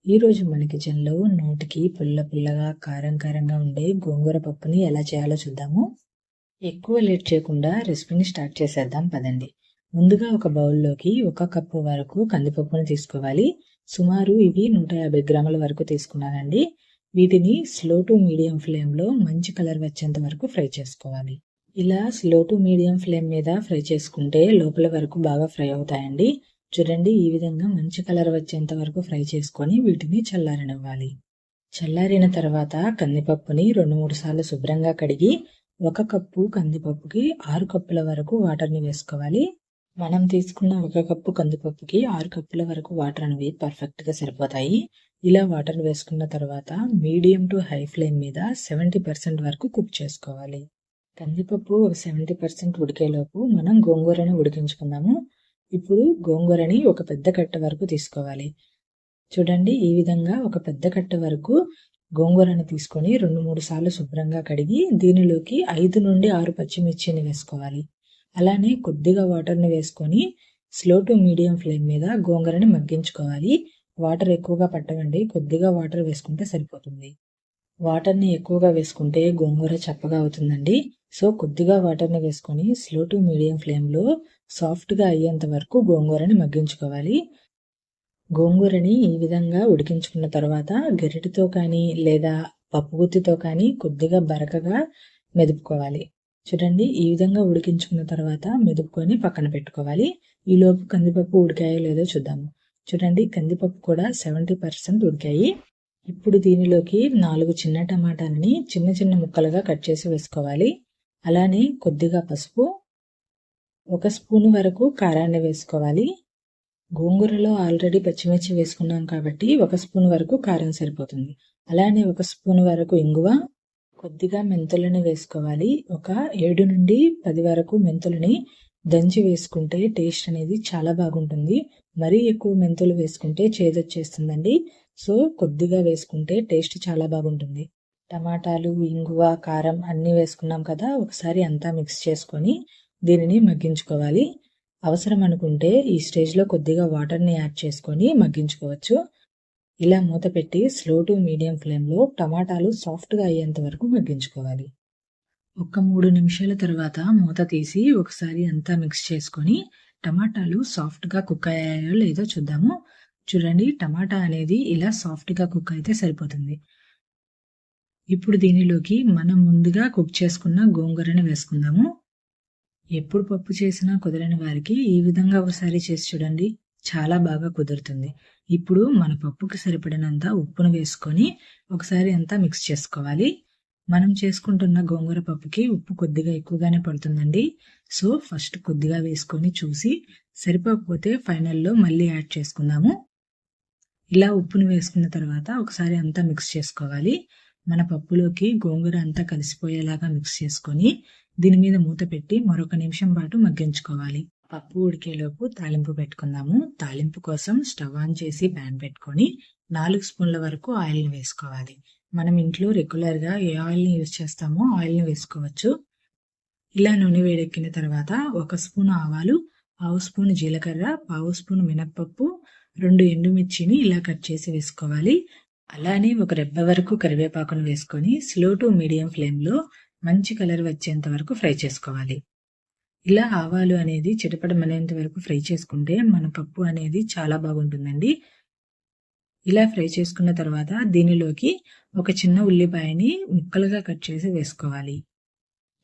ఈరోజు మన కిచెన్లో నోటికి పుల్ల పుల్లగా కారం కారంగా ఉండే గోంగూర పప్పుని ఎలా చేయాలో చూద్దాము. ఎక్కువ లేట్ చేయకుండా రెసిపీని స్టార్ట్ చేసేద్దాం పదండి. ముందుగా ఒక బౌల్లోకి 1 కప్పు వరకు కందిపప్పుని తీసుకోవాలి. సుమారు ఇవి 150 గ్రాముల వరకు తీసుకున్నానండి. వీటిని స్లో టు మీడియం ఫ్లేమ్లో మంచి కలర్ వచ్చేంత వరకు ఫ్రై చేసుకోవాలి. ఇలా స్లో టు మీడియం ఫ్లేమ్ మీద ఫ్రై చేసుకుంటే లోపల వరకు బాగా ఫ్రై అవుతాయండి. చూడండి, ఈ విధంగా మంచి కలర్ వచ్చేంత వరకు ఫ్రై చేసుకొని వీటిని చల్లారనివ్వాలి. చల్లారిన తర్వాత కందిపప్పుని 2-3 సార్లు శుభ్రంగా కడిగి 1 కప్పు కందిపప్పుకి 6 కప్పుల వరకు వాటర్ని వేసుకోవాలి. మనం తీసుకున్న 1 కప్పు కందిపప్పుకి 6 కప్పుల వరకు వాటర్ అనేవి పర్ఫెక్ట్గా సరిపోతాయి. ఇలా వాటర్ వేసుకున్న తర్వాత మీడియం టు హై ఫ్లేమ్ మీద 70% వరకు కుక్ చేసుకోవాలి. కందిపప్పు 70% ఉడికేలోపు మనం గోంగూరని ఉడికించుకుందాము. ఇప్పుడు గోంగూరని ఒక పెద్ద కట్ట వరకు తీసుకోవాలి. చూడండి, ఈ విధంగా ఒక పెద్ద కట్ట వరకు గోంగూరని తీసుకొని 2-3 సార్లు శుభ్రంగా కడిగి దీనిలోకి 5 నుండి 6 పచ్చిమిర్చిని వేసుకోవాలి. అలానే కొద్దిగా వాటర్ని వేసుకొని స్లో టు మీడియం ఫ్లేమ్ మీద గోంగూరని మగ్గించుకోవాలి. వాటర్ ఎక్కువగా పట్టవండి, కొద్దిగా వాటర్ వేసుకుంటే సరిపోతుంది. వాటర్ని ఎక్కువగా వేసుకుంటే గోంగూర చప్పగా అవుతుందండి. సో కొద్దిగా వాటర్ని వేసుకొని స్లో టు మీడియం ఫ్లేమ్లో సాఫ్ట్గా అయ్యేంత వరకు గోంగూరని మగ్గించుకోవాలి. గోంగూరని ఈ విధంగా ఉడికించుకున్న తర్వాత గరిటెతో కానీ లేదా పప్పుగుత్తితో కానీ కొద్దిగా బరకగా మెదుపుకోవాలి. చూడండి, ఈ విధంగా ఉడికించుకున్న తర్వాత మెదుపుకొని పక్కన పెట్టుకోవాలి. ఈలోపు కందిపప్పు ఉడికాయో లేదో చూద్దాము. చూడండి, కందిపప్పు కూడా 70% ఉడికాయి. ఇప్పుడు దీనిలోకి 4 చిన్న టమాటాలని చిన్న చిన్న ముక్కలుగా కట్ చేసి వేసుకోవాలి. అలానే కొద్దిగా పసుపు, 1 స్పూను వరకు కారాన్ని వేసుకోవాలి. గోంగూరలో ఆల్రెడీ పచ్చిమిర్చి వేసుకున్నాం కాబట్టి 1 స్పూన్ వరకు కారం సరిపోతుంది. అలానే 1 స్పూన్ వరకు ఇంగువ, కొద్దిగా మెంతులని వేసుకోవాలి. ఒక 7 నుండి 10 వరకు మెంతులని దంచి వేసుకుంటే టేస్ట్ అనేది చాలా బాగుంటుంది. మరీ ఎక్కువ మెంతులు వేసుకుంటే చేదొచ్చేస్తుందండి. సో కొద్దిగా వేసుకుంటే టేస్ట్ చాలా బాగుంటుంది. టమాటాలు, ఇంగువ, కారం అన్నీ వేసుకున్నాం కదా, ఒకసారి అంతా మిక్స్ చేసుకొని దీనిని మగ్గించుకోవాలి. అవసరం అనుకుంటే ఈ స్టేజ్లో కొద్దిగా వాటర్ని యాడ్ చేసుకొని మగ్గించుకోవచ్చు. ఇలా మూత పెట్టి స్లో టు మీడియం ఫ్లేమ్లో టమాటాలు సాఫ్ట్గా అయ్యేంత వరకు మగ్గించుకోవాలి. ఒక 3 నిమిషాల తర్వాత మూత తీసి ఒకసారి అంతా మిక్స్ చేసుకొని టమాటాలు సాఫ్ట్గా కుక్ అయ్యాయో లేదో చూద్దాము. చూడండి, టమాటా అనేది ఇలా సాఫ్ట్గా కుక్ అయితే సరిపోతుంది. ఇప్పుడు దీనిలోకి మనం ముందుగా కుక్ చేసుకున్న గోంగూరని వేసుకుందాము. ఎప్పుడు పప్పు చేసినా కుదరని వారికి ఈ విధంగా ఒకసారి చేసి చూడండి, చాలా బాగా కుదురుతుంది. ఇప్పుడు మన పప్పుకి సరిపడినంత ఉప్పును వేసుకొని ఒకసారి అంతా మిక్స్ చేసుకోవాలి. మనం చేసుకుంటున్న గోంగూర పప్పుకి ఉప్పు కొద్దిగా ఎక్కువగానే పడుతుందండి. సో ఫస్ట్ కొద్దిగా వేసుకొని చూసి సరిపోకపోతే ఫైనల్లో మళ్ళీ యాడ్ చేసుకుందాము. ఇలా ఉప్పును వేసుకున్న తర్వాత ఒకసారి అంతా మిక్స్ చేసుకోవాలి. మన పప్పులోకి గోంగూర అంతా కలిసిపోయేలాగా మిక్స్ చేసుకొని దీని మీద మూత పెట్టి మరొక నిమిషం పాటు మగ్గించుకోవాలి. పప్పు ఉడికేలోపు తాలింపు పెట్టుకుందాము. తాలింపు కోసం స్టవ్ ఆన్ చేసి ప్యాన్ పెట్టుకొని 4 స్పూన్ల వరకు ఆయిల్ని వేసుకోవాలి. మనం ఇంట్లో రెగ్యులర్గా ఏ ఆయిల్ని యూజ్ చేస్తామో ఆయిల్ని వేసుకోవచ్చు. ఇలా నూనె వేడెక్కిన తర్వాత 1 స్పూన్ ఆవాలు, 1/2 స్పూన్ జీలకర్ర, 1/2 స్పూన్ మినప్పప్పు, 2 ఎండుమిర్చిని ఇలా కట్ చేసి వేసుకోవాలి. అలానే ఒక రెబ్బ వరకు కరివేపాకును వేసుకొని స్లో టు మీడియం ఫ్లేమ్లో మంచి కలర్ వచ్చేంత వరకు ఫ్రై చేసుకోవాలి. ఇలా ఆవాలు అనేది చిటపటమనేంత వరకు ఫ్రై చేసుకుంటే మన పప్పు అనేది చాలా బాగుంటుందండి. ఇలా ఫ్రై చేసుకున్న తర్వాత దీనిలోకి ఒక చిన్న ఉల్లిపాయని ముక్కలుగా కట్ చేసి వేసుకోవాలి.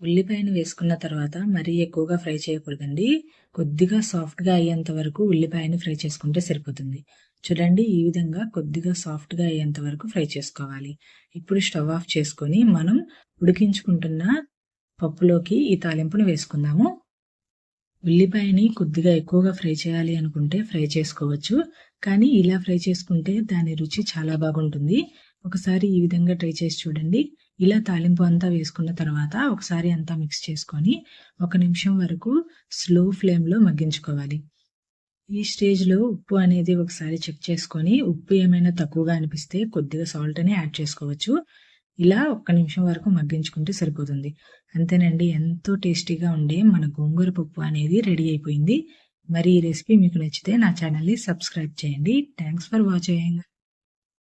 ఉల్లిపాయను వేసుకున్న తర్వాత మరీ ఎక్కువగా ఫ్రై చేయకూడదండి. కొద్దిగా సాఫ్ట్గా అయ్యేంత వరకు ఉల్లిపాయని ఫ్రై చేసుకుంటే సరిపోతుంది. చూడండి, ఈ విధంగా కొద్దిగా సాఫ్ట్గా అయ్యేంత వరకు ఫ్రై చేసుకోవాలి. ఇప్పుడు స్టవ్ ఆఫ్ చేసుకొని మనం ఉడికించుకుంటున్న పప్పులోకి ఈ తాలింపును వేసుకుందాము. ఉల్లిపాయని కొద్దిగా ఎక్కువగా ఫ్రై చేయాలి అనుకుంటే ఫ్రై చేసుకోవచ్చు, కానీ ఇలా ఫ్రై చేసుకుంటే దాని రుచి చాలా బాగుంటుంది. ఒకసారి ఈ విధంగా ట్రై చేసి చూడండి. ఇలా తాలింపు అంతా వేసుకున్న తర్వాత ఒకసారి అంతా మిక్స్ చేసుకొని 1 నిమిషం వరకు స్లో ఫ్లేమ్లో మగ్గించుకోవాలి. ఈ స్టేజ్లో ఉప్పు అనేది ఒకసారి చెక్ చేసుకొని ఉప్పు ఏమైనా తక్కువగా అనిపిస్తే కొద్దిగా సాల్ట్ని యాడ్ చేసుకోవచ్చు. ఇలా 1 నిమిషం వరకు మగ్గించుకుంటే సరిపోతుంది. అంతేనండి, ఎంతో టేస్టీగా ఉండే మన గోంగూర పప్పు అనేది రెడీ అయిపోయింది. మరి ఈ రెసిపీ మీకు నచ్చితే నా ఛానల్ని సబ్స్క్రైబ్ చేయండి. Thanks for watching.